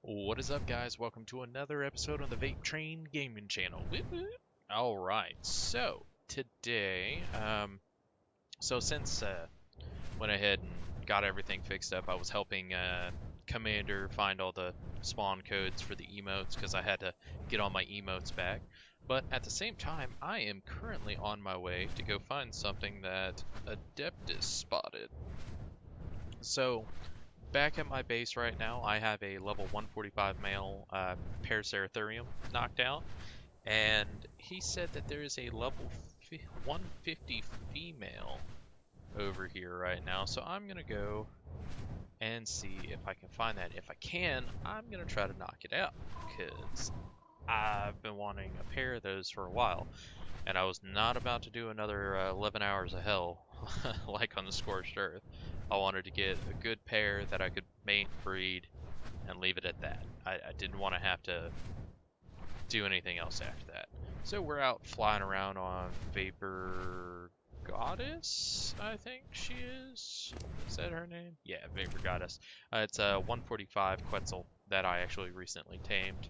What is up, guys? Welcome to another episode on the Vape Train Gaming Channel. All right, so today, since went ahead and got everything fixed up, I was helping Commander find all the spawn codes for the emotes because I had to get all my emotes back. But at the same time, I am currently on my way to go find something that Adeptus spotted. So back at my base right now, I have a level 145 male Paracer knocked out, and he said that there is a level 150 female over here right now, so I'm going to go and see if I can find that. If I can, I'm going to try to knock it out, because I've been wanting a pair of those for a while, and I was not about to do another 11 hours of hell like on the Scorched Earth. I wanted to get a good pair that I could mate and breed and leave it at that. I didn't want to have to do anything else after that. So we're out flying around on Vapor Goddess, I think she is. Is that her name? Yeah, Vapor Goddess. It's a 145 Quetzal that I actually recently tamed.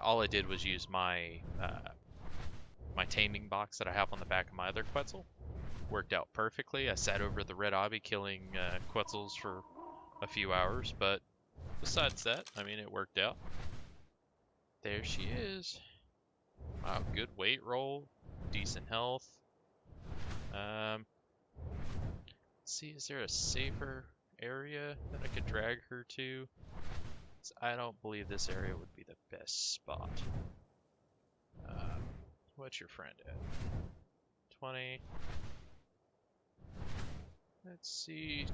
All I did was use my my taming box that I have on the back of my other Quetzal. Worked out perfectly. I sat over the red obby killing Quetzals for a few hours, but besides that, I mean, it worked out. There she is. Wow, good weight roll, decent health. Let's see, is there a safer area that I could drag her to? I don't believe this area would be the best spot. What's your friend at? 20. Let's see. Is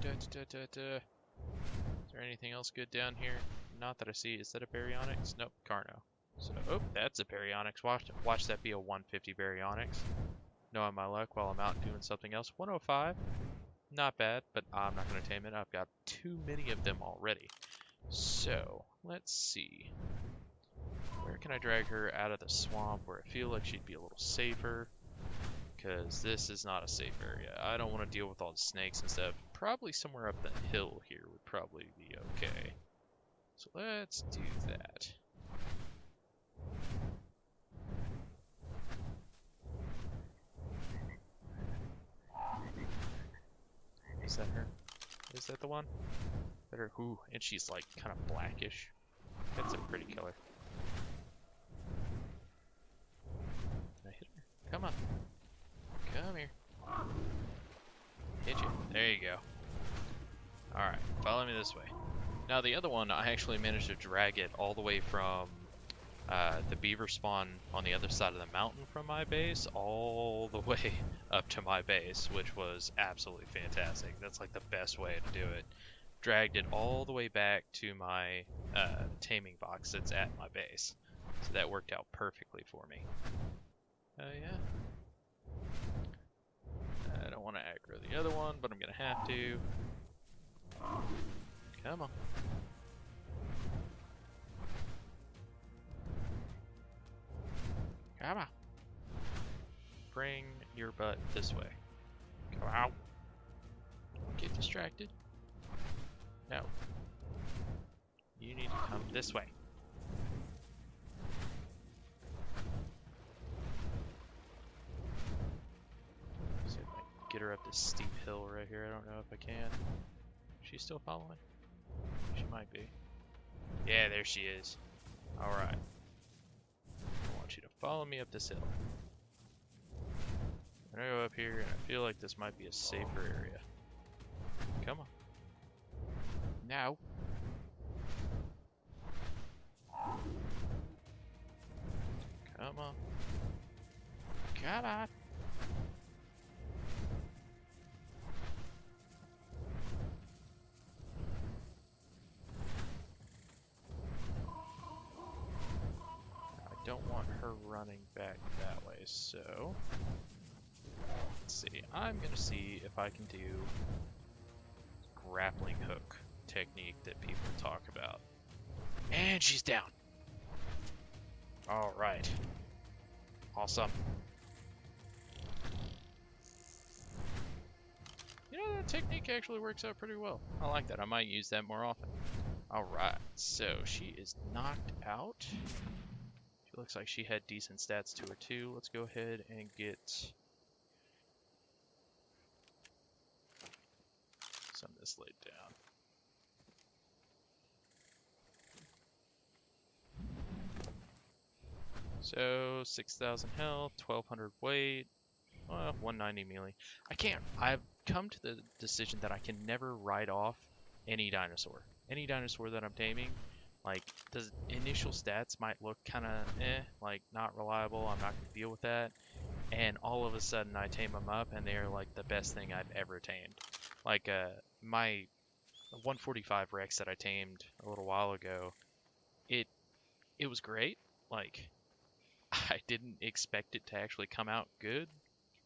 there anything else good down here? Not that I see. Is that a Baryonyx? Nope, Carno. So, oh, that's a Baryonyx. Watch that be a 150 Baryonyx. Knowing my luck while I'm out doing something else. 105. Not bad, but I'm not going to tame it. I've got too many of them already. So, let's see. Where can I drag her out of the swamp where I feel like she'd be a little safer? Because this is not a safe area. I don't want to deal with all the snakes and stuff. Probably somewhere up the hill here would probably be okay. So let's do that. Is that her? Is that the one? Better. Ooh, and she's like kind of blackish. That's a pretty killer. Can I hit her? Come on. Come here. Hit you. There you go. Alright, follow me this way. Now the other one, I actually managed to drag it all the way from the beaver spawn on the other side of the mountain from my base, all the way up to my base, which was absolutely fantastic. That's like the best way to do it. Dragged it all the way back to my taming box that's at my base. So that worked out perfectly for me. Yeah. I don't want to aggro the other one, but I'm going to have to. Come on. Come on. Bring your butt this way. Come out. Get distracted. No. You need to come this way. Get her up this steep hill right here. I don't know if I can. She's still following? She might be. Yeah, there she is. Alright. I want you to follow me up this hill. I'm gonna go up here, and I feel like this might be a safer area. Come on. Now. Come on. Come on. Don't want her running back that way, so let's see. I'm gonna see if I can do grappling hook technique that people talk about. And she's down. All right. Awesome. You know, that technique actually works out pretty well. I like that. I might use that more often. Alright, so she is knocked out. She looks like she had decent stats to her too. Let's go ahead and get some of this laid down. So 6,000 health, 1,200 weight, 190 melee. I've come to the decision that I can never write off any dinosaur. Any dinosaur that I'm taming, like, the initial stats might look kind of like not reliable, I'm not going to deal with that. And all of a sudden I tame them up and they're like the best thing I've ever tamed. Like, my 145 Rex that I tamed a little while ago, it was great. Like, I didn't expect it to actually come out good,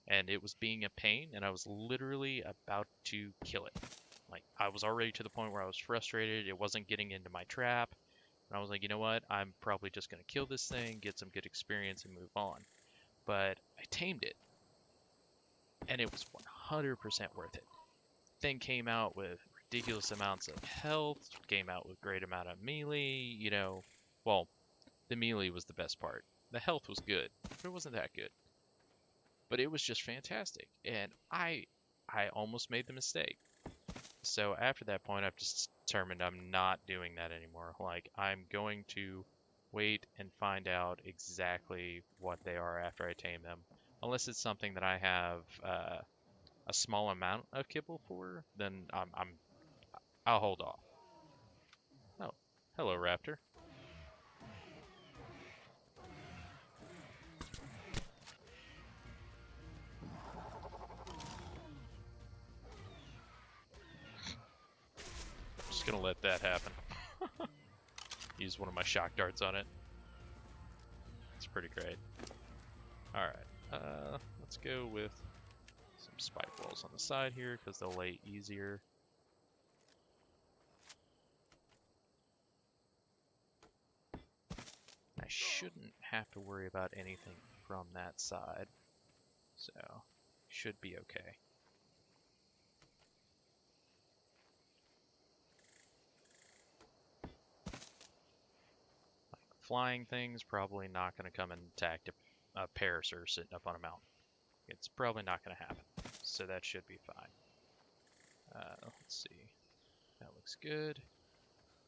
and it was being a pain, and I was literally about to kill it. Like, I was already to the point where I was frustrated, it wasn't getting into my trap, and I was like, you know what, I'm probably just going to kill this thing, get some good experience, and move on. But I tamed it, and it was 100% worth it. Thing came out with ridiculous amounts of health, came out with great amount of melee, you know, well, the melee was the best part. The health was good, but it wasn't that good. But it was just fantastic, and I almost made the mistake. So after that point, I've just determined I'm not doing that anymore. Like, I'm going to wait and find out exactly what they are after I tame them. Unless it's something that I have a small amount of kibble for, then I'll hold off. Oh, hello, Raptor. Just gonna let that happen. Use one of my shock darts on it. It's pretty great. Alright, let's go with some spike walls on the side here because they'll lay easier. I shouldn't have to worry about anything from that side, so should be okay. Flying things probably not going to come and attack a Paracer sitting up on a mountain. It's probably not going to happen, so that should be fine. Let's see. That looks good.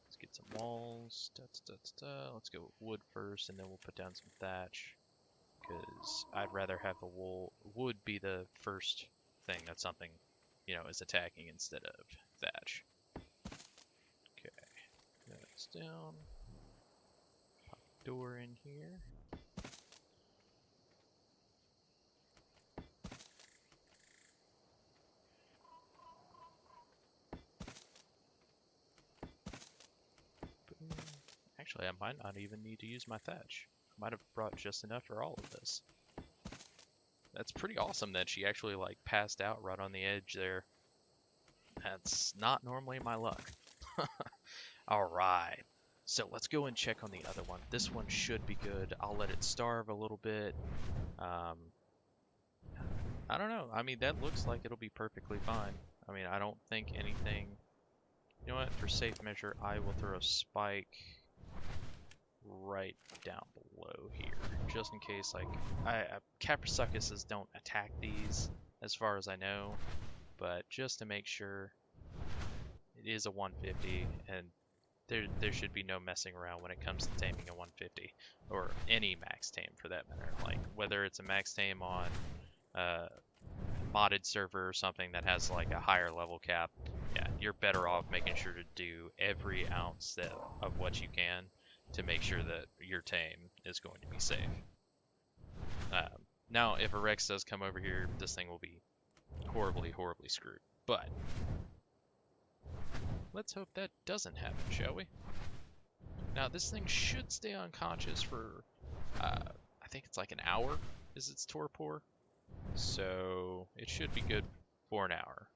Let's get some walls. Let's go with wood first, and then we'll put down some thatch, because I'd rather have the wood be the first thing that something, you know, is attacking instead of thatch. Okay, that's down. Door in here. Boom. Actually, I might not even need to use my thatch. I might have brought just enough for all of this. That's pretty awesome that she actually like passed out right on the edge there. That's not normally my luck. Alright. So let's go and check on the other one. This one should be good. I'll let it starve a little bit. I don't know. I mean, that looks like it'll be perfectly fine. I mean, I don't think anything... You know what? For safe measure, I will throw a spike right down below here. Just in case, like... Caprissuccuses don't attack these, as far as I know. But just to make sure, it is a 150, and there should be no messing around when it comes to taming a 150, or any max tame for that matter. Like, whether it's a max tame on a modded server or something that has like a higher level cap, yeah, you're better off making sure to do every ounce of what you can to make sure that your tame is going to be safe. Now, if a Rex does come over here, this thing will be horribly, horribly screwed. But let's hope that doesn't happen, shall we? Now, this thing should stay unconscious for, I think it's like an hour is its torpor. So it should be good for an hour.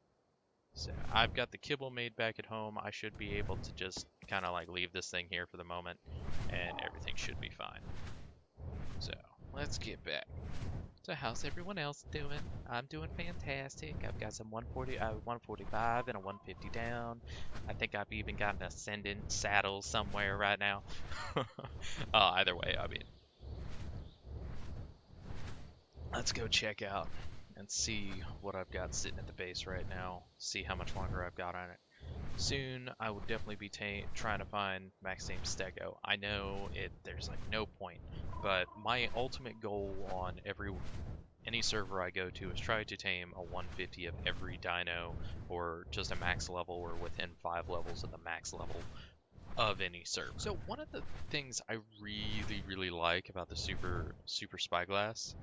So I've got the kibble made back at home. I should be able to just kind of like leave this thing here for the moment, and everything should be fine. So let's get back So how's everyone else doing? I'm doing fantastic. I've got some 145 and a 150 down. I think I've even got an ascendant saddle somewhere right now. Either way, I mean, let's go check out and see what I've got sitting at the base right now. See how much longer I've got on it. Soon, I will definitely be trying to find max tame stego. I know there's like no point, but my ultimate goal on any server I go to is try to tame a 150 of every dino, or just a max level, or within 5 levels of the max level of any server. So one of the things I really like about the super spyglass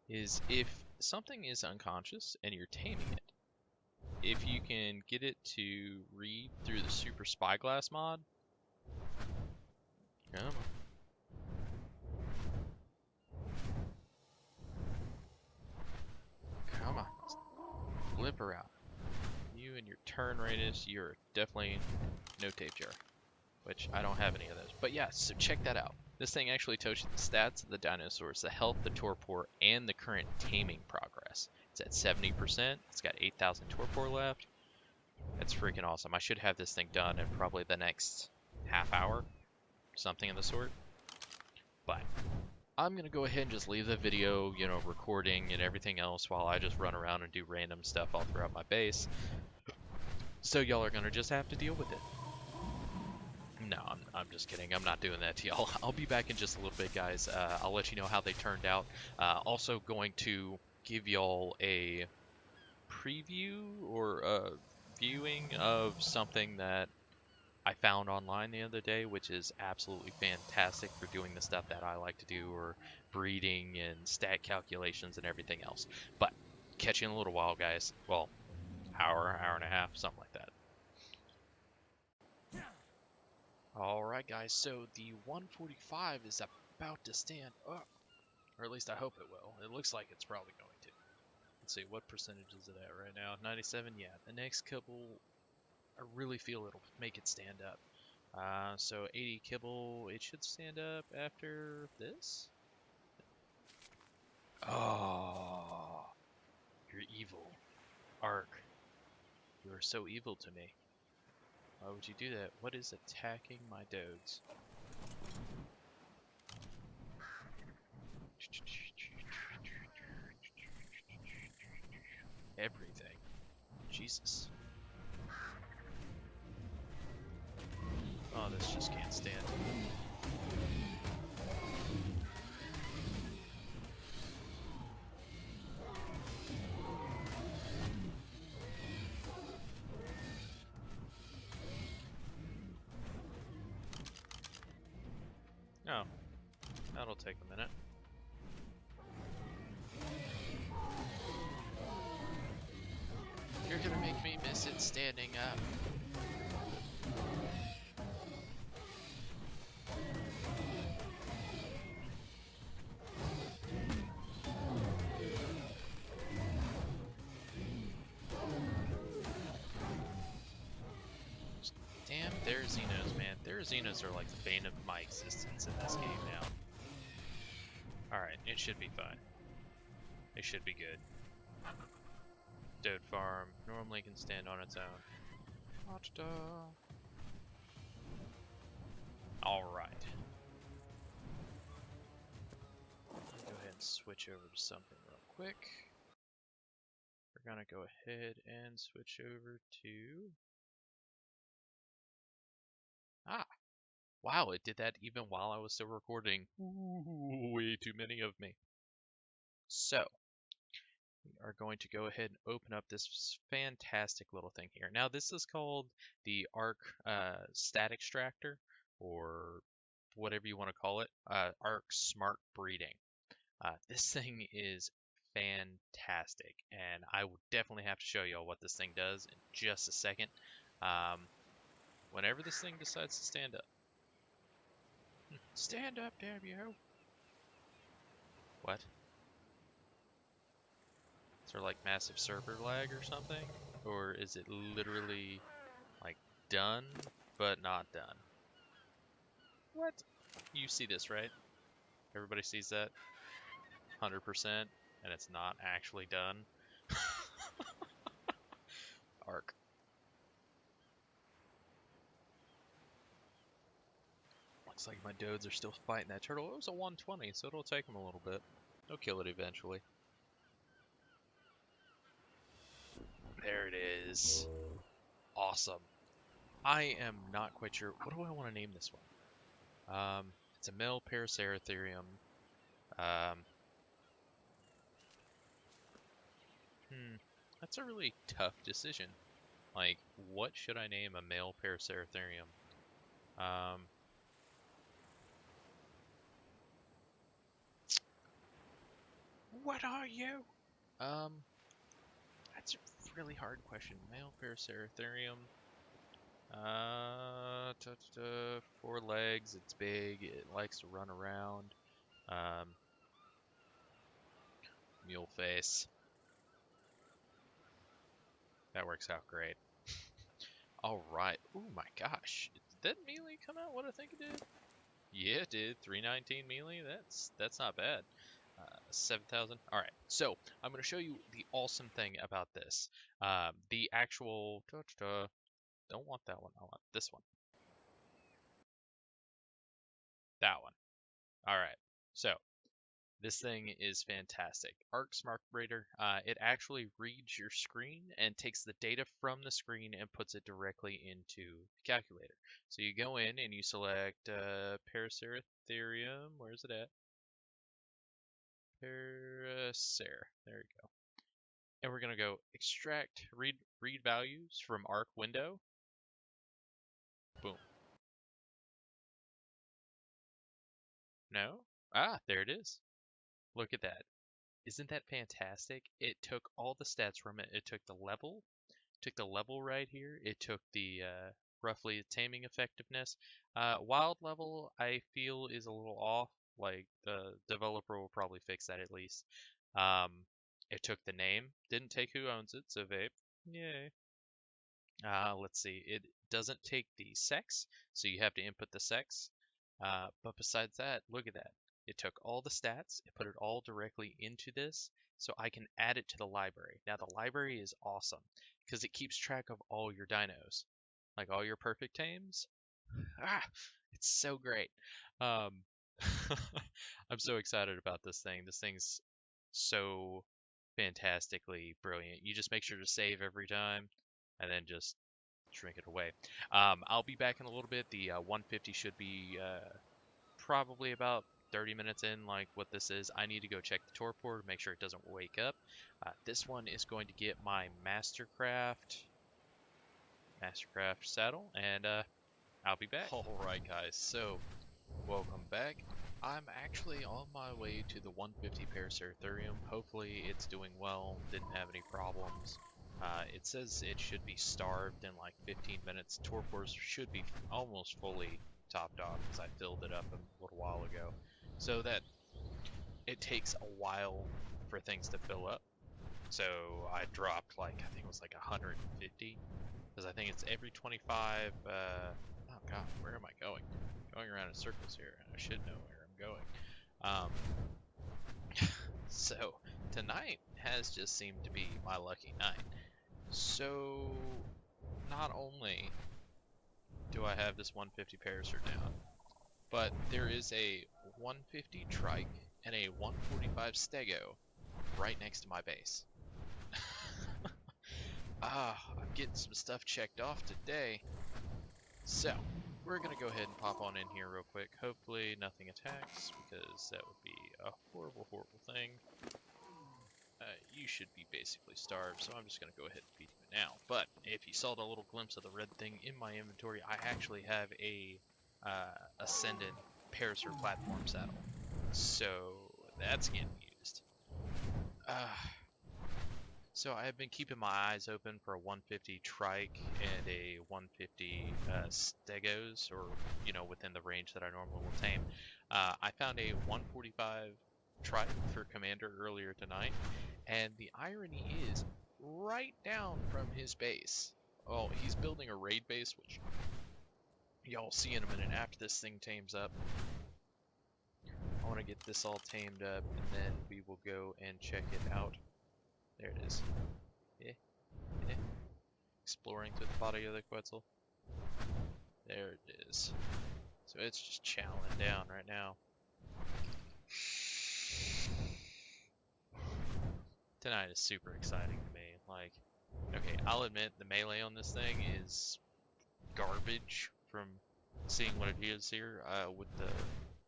is if something is unconscious and you're taming it, if you can get it to read through the super spyglass mod, come on. Come on. Flip her out. You and your turn radius, you're definitely no tape jar. Which I don't have any of those. But yeah, so check that out. This thing actually tells you the stats of the dinosaurs, the health, the torpor, and the current taming progress. It's at 70%. It's got 8,000 torpor left. That's freaking awesome. I should have this thing done in probably the next half hour. Something of the sort. But I'm going to go ahead and just leave the video, you know, recording and everything else while I just run around and do random stuff all throughout my base. So y'all are going to just have to deal with it. No, I'm just kidding. I'm not doing that to y'all. I'll be back in just a little bit, guys. I'll let you know how they turned out. Also going to give y'all a preview or a viewing of something that I found online the other day, which is absolutely fantastic for doing the stuff that I like to do, or breeding and stat calculations and everything else. But catch you in a little while, guys. Well, hour and a half, something like that. Alright, guys, so the 145 is about to stand up. Or at least I hope it will. It looks like it's probably going to. Let's see, what percentage is it at right now? 97? Yeah, the next couple, I really feel it'll make it stand up. So 80 kibble, it should stand up after this? Oh, you're evil. Ark, you are so evil to me. Why would you do that? What is attacking my dodes? Everything. Jesus. Oh, this just can't stand. Oh, that'll take a minute. You're gonna make me miss it standing up. Damn, Xenos, man. Xenos are like the bane of my existence in this game now. Alright, it should be fine. It should be good. Dode farm normally can stand on its own. Alright. Go ahead and switch over to something real quick. We're gonna go ahead and switch over to... Ah! Wow, it did that even while I was still recording. Ooh, way too many of me. So, we are going to go ahead and open up this fantastic little thing here. Now, this is called the Arc Stat Extractor, or whatever you want to call it, Arc Smart Breeding. This thing is fantastic, and I will definitely have to show y'all what this thing does in just a second. Whenever this thing decides to stand up. Stand up, damn you! What? Is there like massive server lag or something? Or is it literally like done, but not done? What? You see this, right? Everybody sees that? 100% and it's not actually done. Arc. Looks like my dodes are still fighting that turtle. It was a 120, so it'll take him a little bit. They'll kill it eventually. There it is. Awesome. I am not quite sure. What do I want to name this one? It's a male Paracer. That's a really tough decision. Like, what should I name a male Paracer? What are you? That's a really hard question. Male Paracer. 4 legs, it's big, it likes to run around. Mule face. That works out great. Alright. Oh my gosh. Did that melee come out what I think it did? Yeah, it did. 319 melee. That's not bad. 7,000. Alright, so I'm going to show you the awesome thing about this. The actual... Don't want that one. I want this one. That one. Alright, so this thing is fantastic. Arc Smart Reader, it actually reads your screen and takes the data from the screen and puts it directly into the calculator. So you go in and you select Paracer. Where is it at? Paracer. There you go. And we're going to go extract, read values from Arc window. Boom. No? Ah, there it is. Look at that. Isn't that fantastic? It took all the stats from it. It took the level right here. It took the roughly taming effectiveness. Wild level, I feel, is a little off. Like, the developer will probably fix that at least. It took the name. Didn't take who owns it, so vape. Yay. Let's see. It doesn't take the sex, so you have to input the sex. But besides that, look at that. It took all the stats, it put it all directly into this, so I can add it to the library. Now the library is awesome, because it keeps track of all your dinos. Like all your perfect tames. Ah, it's so great. I'm so excited about this thing. This thing's so fantastically brilliant. You just make sure to save every time, and then just shrink it away. I'll be back in a little bit. The 150 should be probably about 30 minutes in, like what this is. I need to go check the torpor to make sure it doesn't wake up. This one is going to get my Mastercraft saddle, and I'll be back. Alright guys, so welcome back. I'm actually on my way to the 150 Paracer. Hopefully it's doing well, didn't have any problems. It says it should be starved in like 15 minutes. Torpors should be almost fully topped off because I filled it up a little while ago. So that it takes a while for things to fill up. So I dropped like, I think it was like 150, because I think it's every 25, oh god, where am I going? Going around in circles here, and I should know where I'm going. So tonight has just seemed to be my lucky night. So not only do I have this 150 Paracer down, but there is a 150 trike and a 145 stego right next to my base. I'm getting some stuff checked off today. So, we're going to go ahead and pop on in here real quick. Hopefully nothing attacks, because that would be a horrible, horrible thing. You should be basically starved, so I'm just going to go ahead and feed you now. But, if you saw the little glimpse of the red thing in my inventory, I actually have a Ascendant Paracer platform saddle. So, that's getting used. So I've been keeping my eyes open for a 150 trike and a 150 stegos, or, you know, within the range that I normally will tame. I found a 145 trike for Commander earlier tonight, and the irony is, right down from his base. Oh, he's building a raid base, which y'all see in a minute after this thing tames up. I want to get this all tamed up, and then we will go and check it out. There it is. Exploring through the body of the Quetzal. There it is. So it's just chowing down right now. Tonight is super exciting to me. Like, okay, I'll admit the melee on this thing is garbage from seeing what it is here. With the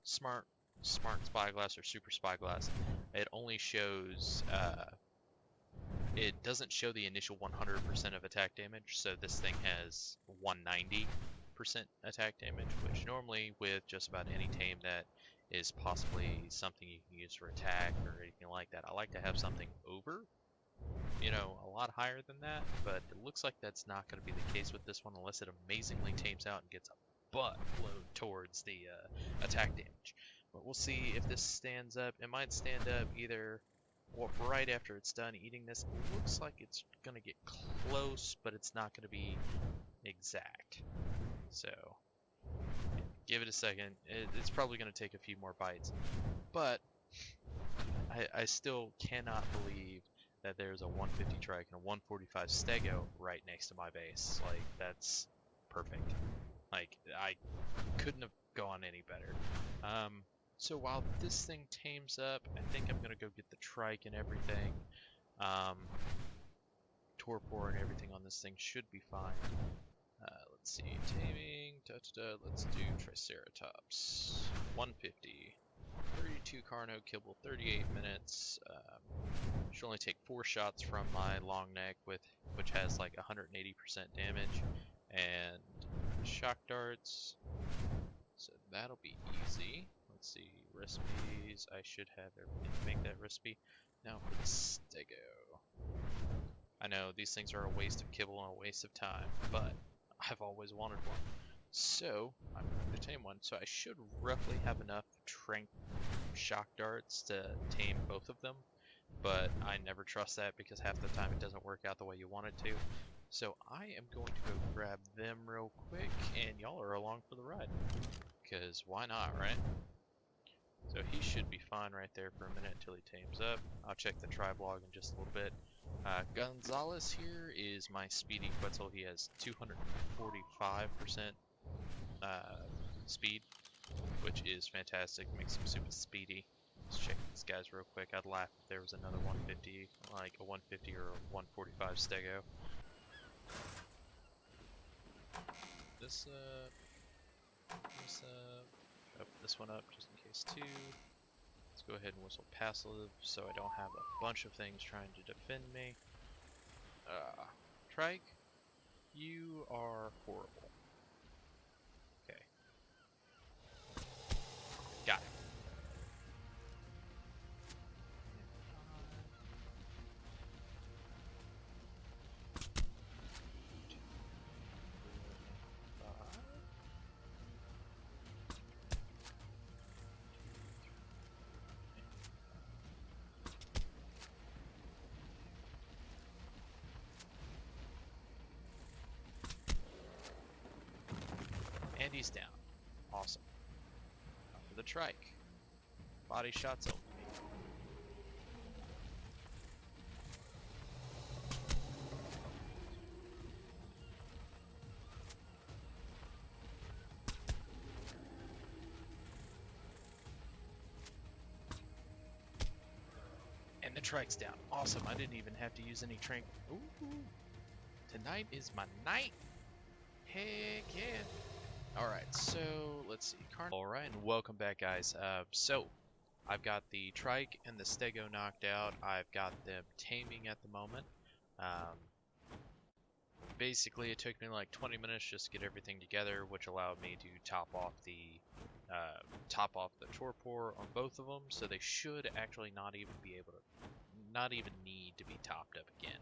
smart spyglass or super spyglass, it only shows, it doesn't show the initial 100% of attack damage, so this thing has 190% attack damage, which normally with just about any tame that is possibly something you can use for attack or anything like that, I like to have something over, you know, a lot higher than that, but it looks like that's not going to be the case with this one unless it amazingly tames out and gets a buttload towards the attack damage. But we'll see if this stands up. It might stand up either right after it's done eating this. It looks like it's going to get close, but it's not going to be exact. So, give it a second. It's probably going to take a few more bites. But, I still cannot believe that there's a 150 trike and a 145 stego right next to my base. Like, that's perfect. Like, I couldn't have gone any better. So while this thing tames up, I think I'm going to go get the trike and everything. Torpor and everything on this thing should be fine. Let's see, taming, let's do Triceratops. 150. 32 Carno, kibble 38 minutes. Should only take 4 shots from my long neck, which has like 180% damage. And shock darts. So that'll be easy. Let's see, recipes. I should have everything to make that recipe. Now for the stego. I know these things are a waste of kibble and a waste of time, but I've always wanted one. So I'm going to tame one. So I should roughly have enough trank shock darts to tame both of them, but I never trust that because half the time it doesn't work out the way you want it to. So I am going to go grab them real quick, and y'all are along for the ride. Because why not, right? So he should be fine right there for a minute until he tames up. I'll check the tribe log in just a little bit. Gonzalez here is my speedy Quetzal. He has 245% speed, which is fantastic. Makes him super speedy. Let's check these guys real quick. I'd laugh if there was another 150, like a 150 or a 145 stego. This up, this one up just in case too. Let's go ahead and whistle passive so I don't have a bunch of things trying to defend me. Trike, you are horrible. Okay. Got it. And he's down. Awesome. Now for the trike. Body shots over me. And the trike's down. Awesome. I didn't even have to use any trank. Ooh. Tonight is my night. Heck yeah. Alright, so let's see. Alright, and welcome back, guys. So I've got the trike and the stego knocked out. I've got them taming at the moment. Basically, it took me like 20 minutes just to get everything together, which allowed me to top off the torpor on both of them. So they should actually not even need to be topped up again.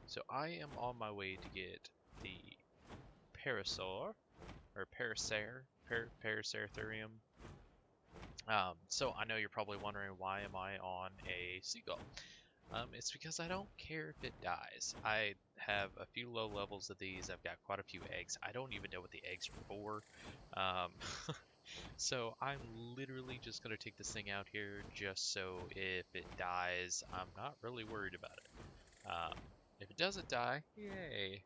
So I am on my way to get the Paracer, or Paracer, Paracerthurium. So I know you're probably wondering, why am I on a seagull? It's because I don't care if it dies. I have a few low levels of these. I've got quite a few eggs. I don't even know what the eggs are for. So I'm literally just gonna take this thing out here just so if it dies, I'm not really worried about it. If it doesn't die, yay,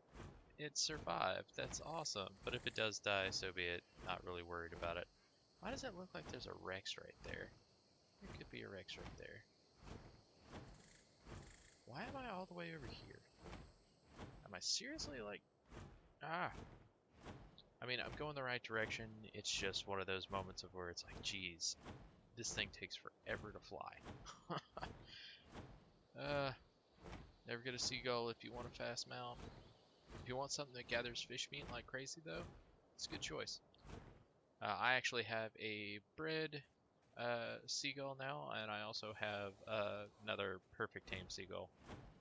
it survived. That's awesome. But if it does die, so be it. Not really worried about it. Why does it look like there's a Rex right there? There could be a Rex right there. Why am I all the way over here? Am I seriously like... Ah! I mean, I'm going the right direction. It's just one of those moments of where it's like, geez, this thing takes forever to fly. Never get a seagull if you want a fast mount. If you want something that gathers fish meat like crazy, though, it's a good choice. I actually have a bred seagull now, and I also have another perfect tame seagull.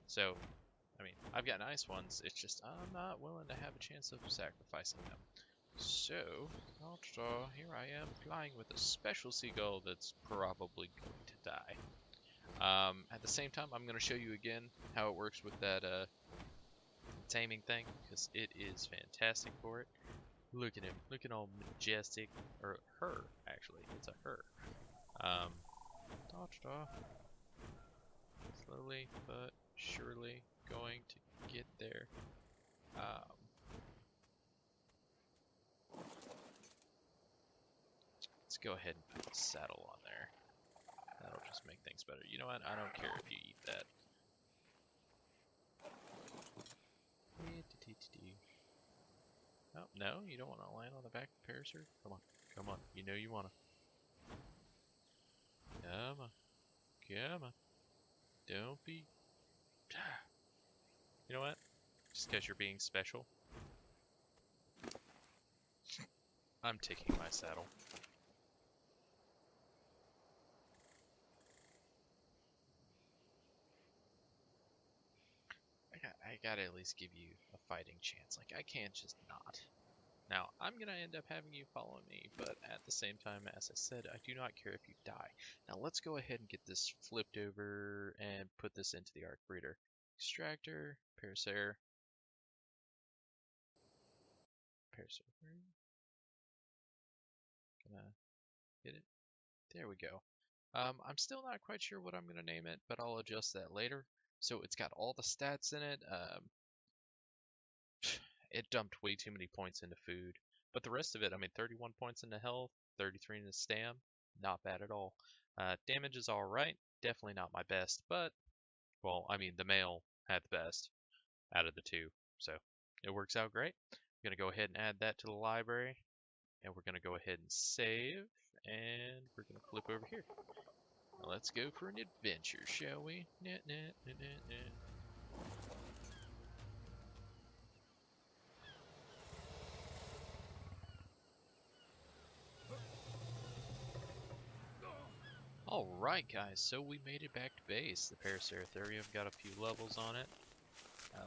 So, I mean, I've got nice ones. It's just I'm not willing to have a chance of sacrificing them. So, here I am flying with a special seagull that's probably going to die. At the same time, I'm going to show you again how it works with that taming thing, because it is fantastic for it. Look at him, looking all majestic, or her, actually, it's a her. Slowly but surely going to get there. Let's go ahead and put the saddle on there. That'll just make things better. You know what? I don't care if you eat that. Oh, no, you don't want to land on the back of the Paracer? Come on, come on. You know you want to. Come on, come on. Don't be... You know what? Just because you're being special, I'm taking my saddle. I gotta at least give you a fighting chance. Like, I can't just not. Now, I'm gonna end up having you follow me, but at the same time, as I said, I do not care if you die. Now, let's go ahead and get this flipped over and put this into the arc breeder. Extractor, Paracer. Paracer, where are you? Gonna hit it. There we go. I'm still not quite sure what I'm gonna name it, but I'll adjust that later. So it's got all the stats in it. It dumped way too many points into food. But the rest of it, I mean, 31 points into health, 33 into stam, not bad at all. Damage is alright, definitely not my best, but, well, I mean, the male had the best out of the two, so it works out great. I'm going to go ahead and add that to the library, and we're going to go ahead and save, and we're going to flip over here. Now let's go for an adventure, shall we? Alright guys, so we made it back to base. The Paracer got a few levels on it.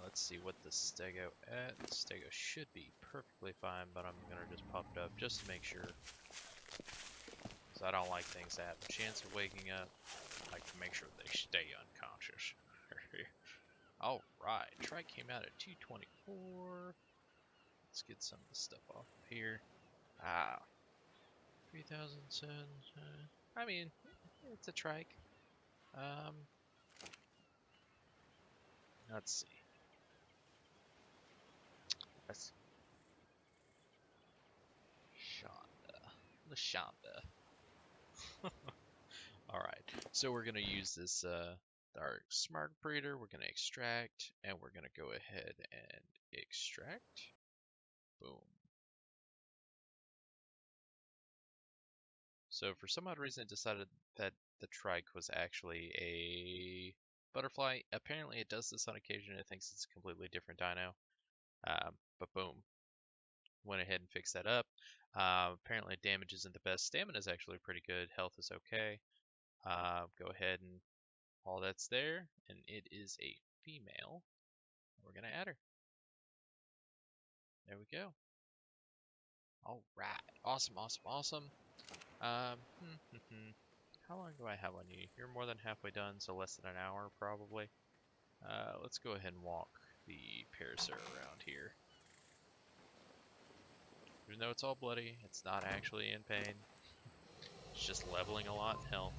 Let's see what the stego at. The stego should be perfectly fine, but I'm gonna just pop it up just to make sure. Because I don't like things that have a chance of waking up. I like to make sure they stay unconscious. Alright, trike came out at 224. Let's get some of the stuff off of here. 3,000 suns. I mean, it's a trike. Let's see. That's Lashonda. Alright, so we're gonna use this our smart breeder, we're gonna extract, and we're gonna go ahead and extract. Boom. So for some odd reason it decided that the trike was actually a butterfly. Apparently it does this on occasion, it thinks it's a completely different dino. But boom. Went ahead and fixed that up. Apparently damage isn't the best. Stamina is actually pretty good. Health is okay. Go ahead and all that's there, and it is a female. We're gonna add her. There we go. Alright. Awesome, awesome, awesome. How long do I have on you? You're more than halfway done, so less than an hour probably. Let's go ahead and walk the Paracer around here. Even though it's all bloody, it's not actually in pain. It's just leveling a lot in health.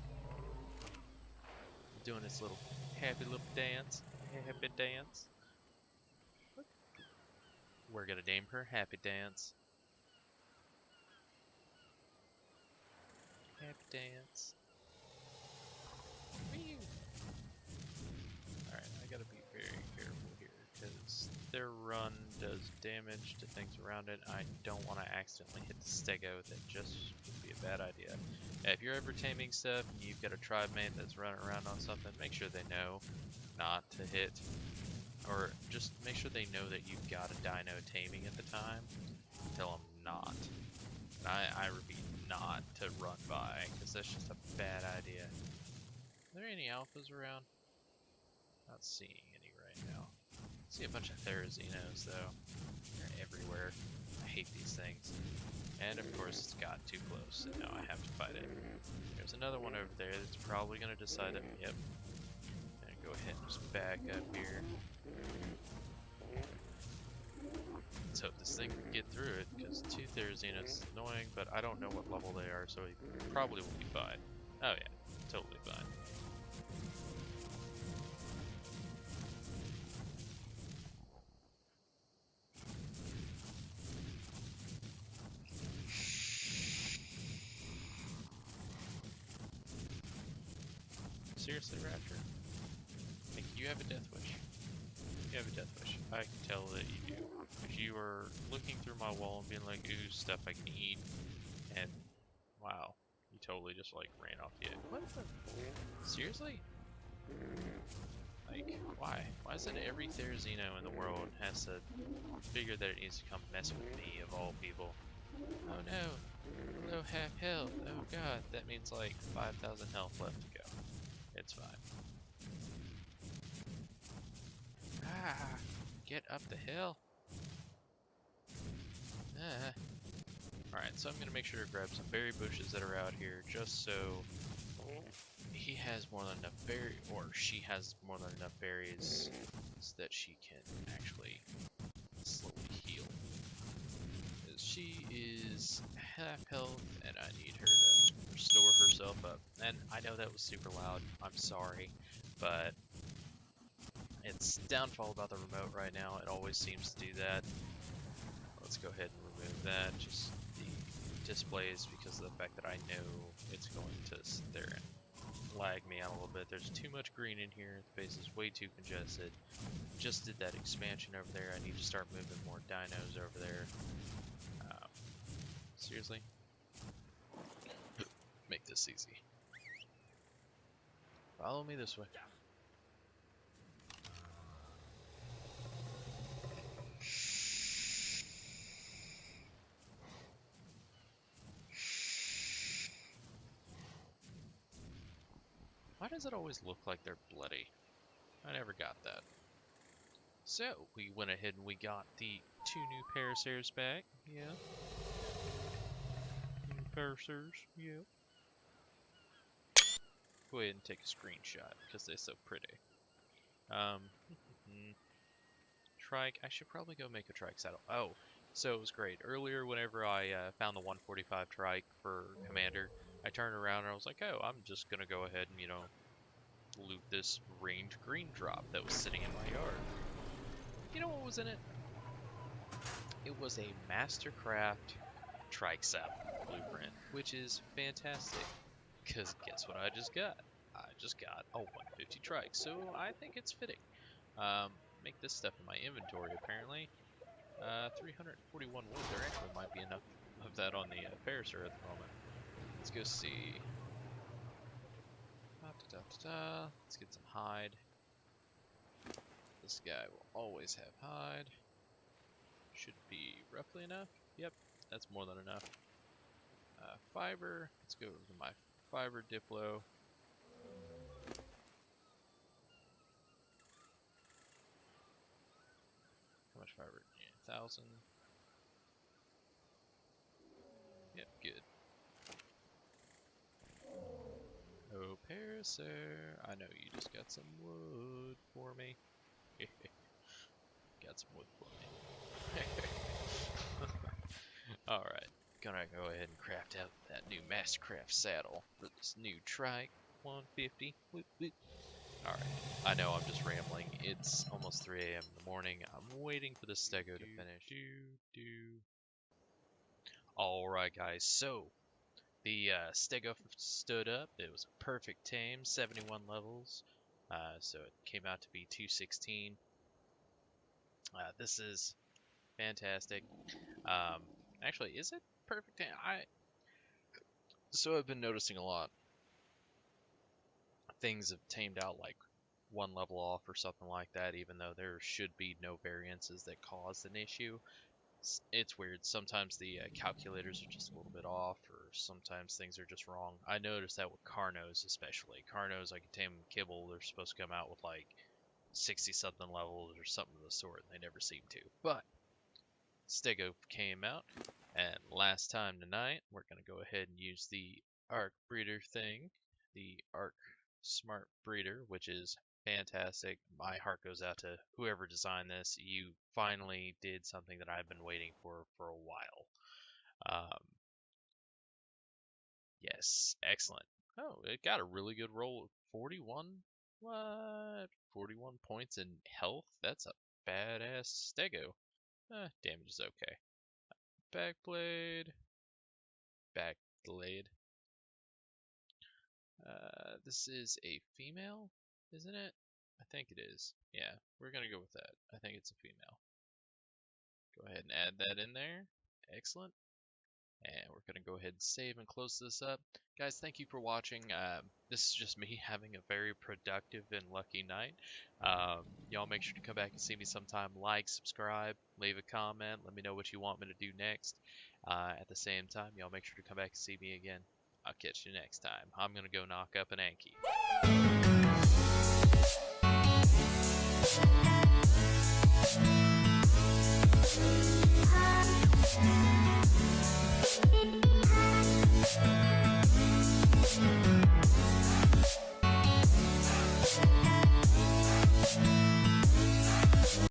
Doing its little happy little dance. Happy dance. We're gonna name her Happy Dance. Happy Dance. Alright, I gotta be very careful here, because their run does damage to things around it. I don't want to accidentally hit the stego. That just would be a bad idea. If you're ever taming stuff and you've got a tribe mate that's running around on something, make sure they know not to hit, or just make sure they know that you've got a dino taming at the time. Tell them not. And I repeat, not to run by, because that's just a bad idea. Are there any alphas around? Not seeing any right now. I see a bunch of Therazinos though. They're everywhere. I hate these things. And of course it's got too close, and now I have to fight it. There's another one over there that's probably going to decide that, yep. Gonna go ahead and just back up here. Let's hope this thing can get through it, because 2 Therazinos is annoying, but I don't know what level they are, so he probably will be fine. Oh yeah, totally fine. Seriously, Raptor? Like, you have a death wish. You have a death wish. I can tell that you do. If you are looking through my wall and being like, ooh, stuff I can eat, and wow, you totally just like ran off the edge. What the? Seriously? Like, why? Why is it every Therizino in the world has to figure that it needs to come mess with me, of all people? Oh no, low half health. Oh god, that means like 5,000 health left to go. It's fine. Ah, get up the hill. Ah. Alright, so I'm gonna make sure to grab some berry bushes that are out here, just so he has more than enough berry, or she has more than enough berries so that she can actually slowly heal. Because she is half health, and I need her to restore herself up. And I know that was super loud, I'm sorry, but it's downfall about the remote right now. It always seems to do that. Let's go ahead and remove that. Just the displays, because of the fact that I know it's going to sit there and lag me out a little bit. There's too much green in here. The base is way too congested. Just did that expansion over there. I need to start moving more dinos over there. Seriously? Make this easy. Follow me this way. Why does it always look like they're bloody? I never got that. So, we went ahead and we got the 2 new Paracers back. Yeah. New Paracers, yeah. Go ahead and take a screenshot, because they're so pretty. Trike, I should probably go make a trike saddle. Oh, so it was great. Earlier, whenever I found the 145 trike for Commander, I turned around and I was like, oh, I'm just going to go ahead and, you know, loot this range green drop that was sitting in my yard. You know what was in it? It was a Mastercraft trike saddle blueprint, which is fantastic. Because guess what I just got? I just got a 150 trike, so I think it's fitting. Make this stuff in my inventory, apparently. 341 wood. There actually might be enough of that on the Paracer at the moment. Let's go see. Let's get some hide. This guy will always have hide. Should be roughly enough. Yep, that's more than enough. Fiber. Let's go to my fiber diplo. How much fiber? Yeah, 1,000. Yep, good. Oh, Paracer, I know you just got some wood for me. Got some wood for me. Alright, gonna go ahead and craft out that new Mastercraft saddle for this new trike 150. Whoop, whoop. Alright, I know I'm just rambling. It's almost 3 a.m. in the morning. I'm waiting for the stego to finish. Alright, guys, so the stego stood up. It was a perfect tame, 71 levels. So it came out to be 216. This is fantastic. Actually, is it perfect tame? So I've been noticing a lot. Things have tamed out like one level off or something like that, even though there should be no variances that cause an issue. It's weird. Sometimes the calculators are just a little bit off, or sometimes things are just wrong. I noticed that with Carnos, especially. Carnos, I can tame them kibble. They're supposed to come out with like 60 something levels or something of the sort, and they never seem to. But Stego came out, and last time tonight, we're going to go ahead and use the Arc Breeder thing, the Arc Smart Breeder, which is fantastic. My heart goes out to whoever designed this. You finally did something that I've been waiting for a while. Yes, excellent. Oh, it got a really good roll. 41? What? 41 points in health? That's a badass stego. Damage is okay. Backblade. Backblade. This is a female, isn't it? I think it is. Yeah, we're gonna go with that. I think it's a female. Go ahead and add that in there. Excellent. And we're going to go ahead and save and close this up. Guys, thank you for watching. This is just me having a very productive and lucky night. Y'all make sure to come back and see me sometime. Like, subscribe, leave a comment. Let me know what you want me to do next. At the same time, y'all make sure to come back and see me again. I'll catch you next time. I'm going to go knock up an Anki.